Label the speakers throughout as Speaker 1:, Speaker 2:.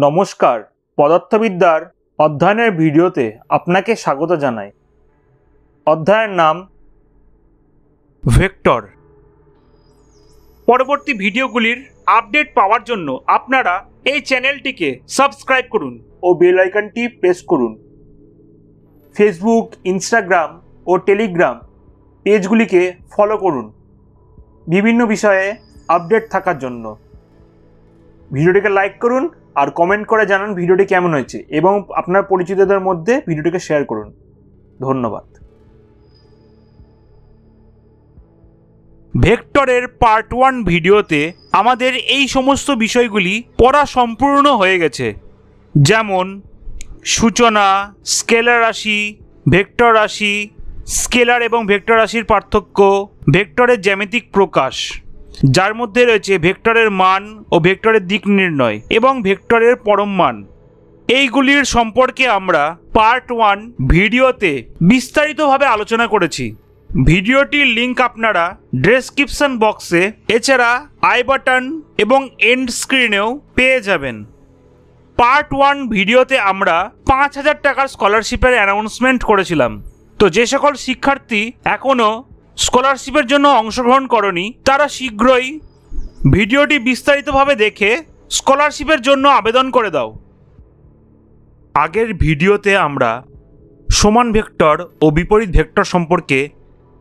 Speaker 1: নমস্কার, পদার্থবিদ্যার অধ্যয়নের ভিডিওতে আপনাকে স্বাগত জানাই। অধ্যায়ের নাম ভেক্টর। পরবর্তী ভিডিওগুলির আপডেট পাওয়ার জন্য আপনারা এই চ্যানেলটিকে সাবস্ক্রাইব করুন ও বেল আইকনটি প্রেস করুন। ফেসবুক, ইনস্টাগ্রাম ও টেলিগ্রাম পেজগুলিকে ফলো করুন বিভিন্ন বিষয়ে আপডেট থাকার জন্য। ভিডিওটিকে লাইক করুন আর কমেন্ট করে জানান ভিডিওটি কেমন হয়েছে এবং আপনার পরিচিতদের মধ্যে ভিডিওটিকে শেয়ার করুন। ধন্যবাদ। ভেক্টরের পার্ট 1 ভিডিওতে আমাদের এই সমস্ত বিষয়গুলি পড়া সম্পূর্ণ হয়ে গেছে, যেমন সূচনা, স্কেলার রাশি, ভেক্টর রাশি, স্কেলার এবং ভেক্টর রাশির পার্থক্য, ভেক্টরের জ্যামিতিক প্রকাশ যার মধ্যে রয়েছে ভেক্টরের মান ও ভেক্টরের দিক নির্ণয় এবং ভেক্টরের পরম মান। এইগুলির সম্পর্কে আমরা পার্ট 1 ভিডিওতে বিস্তারিতভাবে আলোচনা করেছি। ভিডিওটির লিঙ্ক আপনারা ডেসক্রিপশন বক্সে, এছাড়া আই বাটন এবং এন্ড স্ক্রিনেও পেয়ে যাবেন। পার্ট 1 ভিডিওতে আমরা 5000 টাকার স্কলারশিপের অ্যানাউন্সমেন্ট করেছিলাম। তো যে সকল শিক্ষার্থী এখনও স্কলারশিপের জন্য অংশগ্রহণ করনি তারা শীঘ্রই ভিডিওটি বিস্তারিতভাবে দেখে স্কলারশিপের জন্য আবেদন করে দাও। আগের ভিডিওতে আমরা সমান ভেক্টর ও বিপরীত ভেক্টর সম্পর্কে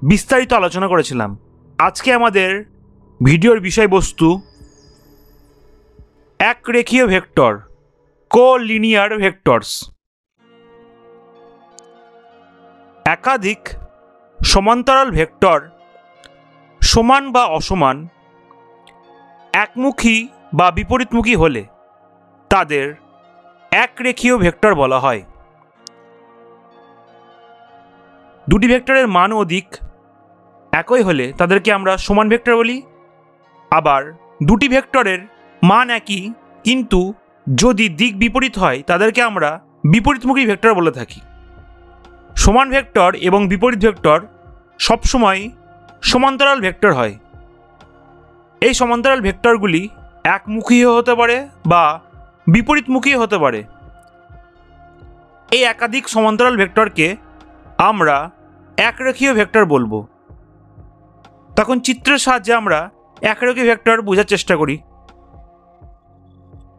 Speaker 1: বিস্তারিত আলোচনা করেছিলাম। আজকে আমাদের ভিডিওর বিষয়বস্তু একরেখীয় ভেক্টর, কোলিনিয়ার ভেক্টরস। একাধিক সমান্তরাল ভেক্টর সমান বা অসমান, একমুখী বা বিপরীতমুখী হলে তাদের একরেখীয় ভেক্টর বলা হয়। দুটি ভেক্টরের মান ও দিক একই হলে তাদেরকে আমরা সমান ভেক্টর বলি। আবার দুটি ভেক্টরের মান একই কিন্তু যদি দিক বিপরীত হয় তাদেরকে আমরা বিপরীতমুখী ভেক্টর বলে থাকি। সমান ভেক্টর এবং বিপরীত ভেক্টর সবসময় সমান্তরাল ভেক্টর হয়। এই সমান্তরাল ভেক্টরগুলি একমুখীও হতে পারে বা বিপরীতমুখীও হতে পারে। এই একাধিক সমান্তরাল ভেক্টরকে আমরা একরেখীয় ভেক্টর বলবো। তখন চিত্রের সাহায্যে আমরা একরেখীয় ভেক্টর বোঝার চেষ্টা করি।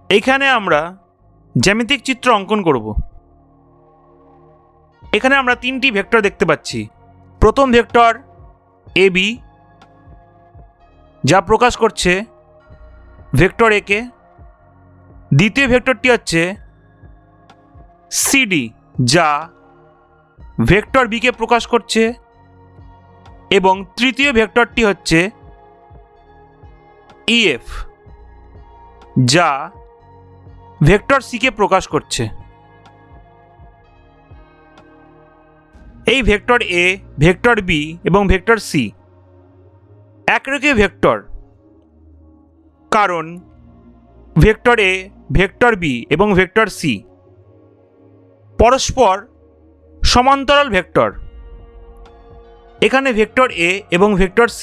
Speaker 1: এইখানে আমরা জ্যামিতিক চিত্র অঙ্কন করব। এখানে আমরা 3টি ভেক্টর দেখতে পাচ্ছি। প্রথম ভেক্টর AB, যা প্রকাশ করছে ভেক্টর A কে। দ্বিতীয় ভেক্টরটি হচ্ছে CD, যা ভেক্টর B কে প্রকাশ করছে। এবং তৃতীয় ভেক্টরটি হচ্ছে EF, যা ভেক্টর C কে প্রকাশ করছে। এই ভেক্টর A, ভেক্টর B এবং ভেক্টর C একরেখীয় ভেক্টর, কারণ ভেক্টর A, ভেক্টর B এবং ভেক্টর C পরস্পর সমান্তরাল ভেক্টর। এখানে ভেক্টর A এবং ভেক্টর C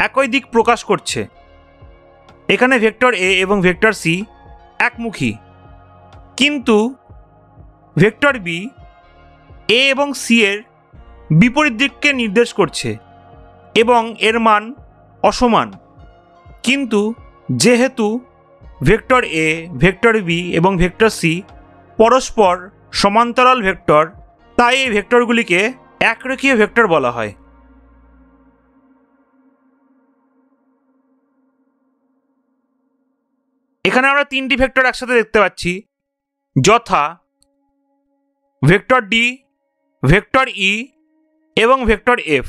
Speaker 1: একই দিক প্রকাশ করছে। এখানে ভেক্টর A এবং ভেক্টর C একমুখী, কিন্তু ভেক্টর B A এবং C এর বিপরীত দিককে নির্দেশ করছে এবং এর মান অসমান। কিন্তু যেহেতু ভেক্টর A, ভেক্টর B এবং ভেক্টর C পরস্পর সমান্তরাল ভেক্টর, তাই এই ভেক্টরগুলিকে একরেখীয় ভেক্টর বলা হয়। এখানে আমরা 3টি ভেক্টর একসাথে দেখতে পাচ্ছি, যথা ভেক্টর D, ভেক্টর E এবং ভেক্টর F।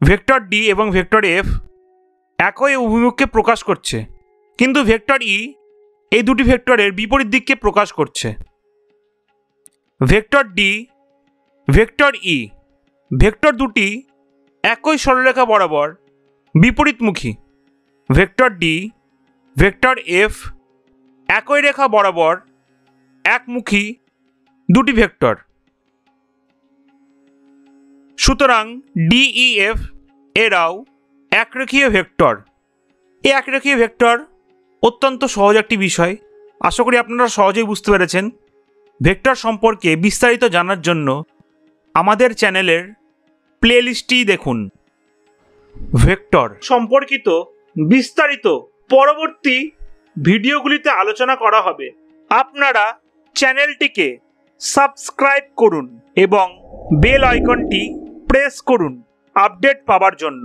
Speaker 1: ভেক্টর D এবং ভেক্টর F একই অভিমুখকে প্রকাশ করছে, কিন্তু ভেক্টর E এই দুটি ভেক্টরের বিপরীত দিককে প্রকাশ করছে। Vector D, vector E vector দুটি একই সরলরেখা বরাবর বিপরীতমুখী। ভেক্টর D, ভেক্টর F একই রেখা বরাবর একমুখী দুটি ভেক্টর। সুতরাং DEF এরাও একরেখীয় ভেক্টর। এই একরেখীয় ভেক্টর অত্যন্ত সহজ একটি বিষয়। আশা করি আপনারা সহজেই বুঝতে পেরেছেন। ভেক্টর সম্পর্কে বিস্তারিত জানার জন্য আমাদের চ্যানেলের প্লেলিস্টটি দেখুন। ভেক্টর সম্পর্কিত বিস্তারিত পরবর্তী ভিডিওগুলিতে আলোচনা করা হবে। আপনারা চ্যানেলটিকে সাবস্ক্রাইব করুন এবং বেল আইকনটি প্রেস করুন আপডেট পাওয়ার জন্য।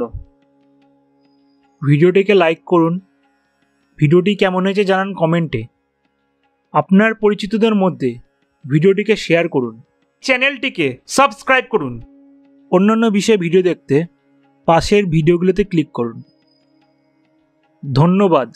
Speaker 1: ভিডিওটিকে লাইক করুন। ভিডিওটি কেমন হয়েছে জানান কমেন্টে। আপনার পরিচিতদের মধ্যে ভিডিওটিকে শেয়ার করুন। চ্যানেলটিকে সাবস্ক্রাইব করুন। অন্যান্য বিষয়ে ভিডিও দেখতে পাশের ভিডিওগুলোতে ক্লিক করুন। ধন্যবাদ।